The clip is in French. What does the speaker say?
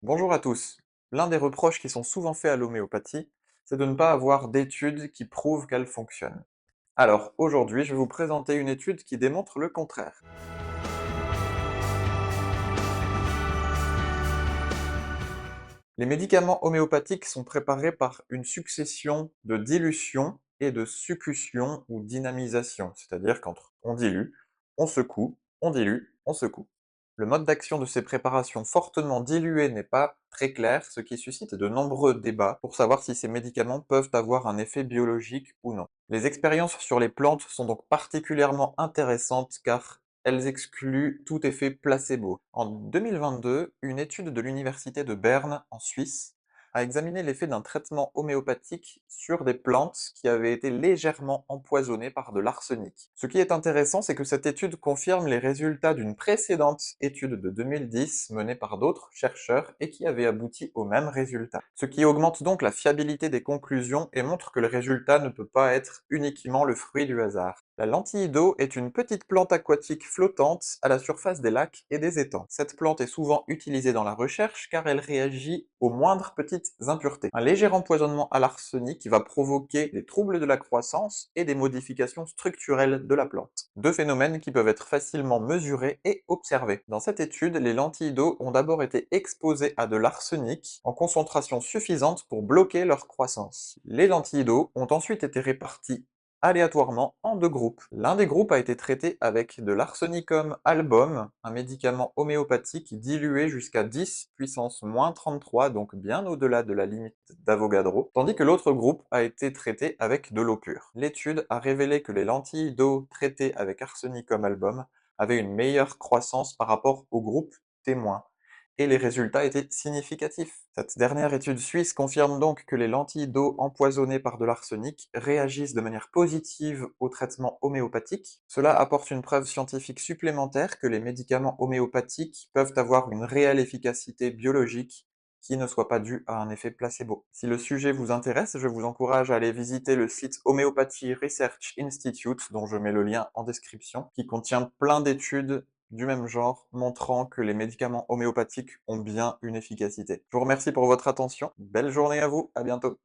Bonjour à tous. L'un des reproches qui sont souvent faits à l'homéopathie, c'est de ne pas avoir d'études qui prouvent qu'elle fonctionne. Alors aujourd'hui, je vais vous présenter une étude qui démontre le contraire. Les médicaments homéopathiques sont préparés par une succession de dilution et de succution ou dynamisation, c'est-à-dire qu'entre on dilue, on secoue, on dilue, on secoue. Le mode d'action de ces préparations fortement diluées n'est pas très clair, ce qui suscite de nombreux débats pour savoir si ces médicaments peuvent avoir un effet biologique ou non. Les expériences sur les plantes sont donc particulièrement intéressantes car elles excluent tout effet placebo. En 2022, une étude de l'université de Berne, en Suisse, a examiné l'effet d'un traitement homéopathique sur des plantes qui avaient été légèrement empoisonnées par de l'arsenic. Ce qui est intéressant, c'est que cette étude confirme les résultats d'une précédente étude de 2010 menée par d'autres chercheurs et qui avait abouti au même résultat. Ce qui augmente donc la fiabilité des conclusions et montre que le résultat ne peut pas être uniquement le fruit du hasard. La lentille d'eau est une petite plante aquatique flottante à la surface des lacs et des étangs. Cette plante est souvent utilisée dans la recherche car elle réagit aux moindres petites impuretés. Un léger empoisonnement à l'arsenic va provoquer des troubles de la croissance et des modifications structurelles de la plante. Deux phénomènes qui peuvent être facilement mesurés et observés. Dans cette étude, les lentilles d'eau ont d'abord été exposées à de l'arsenic en concentration suffisante pour bloquer leur croissance. Les lentilles d'eau ont ensuite été réparties aléatoirement en deux groupes. L'un des groupes a été traité avec de l'arsenicum album, un médicament homéopathique dilué jusqu'à 10 puissance moins 33, donc bien au-delà de la limite d'Avogadro, tandis que l'autre groupe a été traité avec de l'eau pure. L'étude a révélé que les lentilles d'eau traitées avec arsenicum album avaient une meilleure croissance par rapport au groupe témoin, et les résultats étaient significatifs. Cette dernière étude suisse confirme donc que les lentilles d'eau empoisonnées par de l'arsenic réagissent de manière positive au traitement homéopathique. Cela apporte une preuve scientifique supplémentaire que les médicaments homéopathiques peuvent avoir une réelle efficacité biologique qui ne soit pas due à un effet placebo. Si le sujet vous intéresse, je vous encourage à aller visiter le site Homeopathy Research Institute, dont je mets le lien en description, qui contient plein d'études du même genre, montrant que les médicaments homéopathiques ont bien une efficacité. Je vous remercie pour votre attention, belle journée à vous, à bientôt.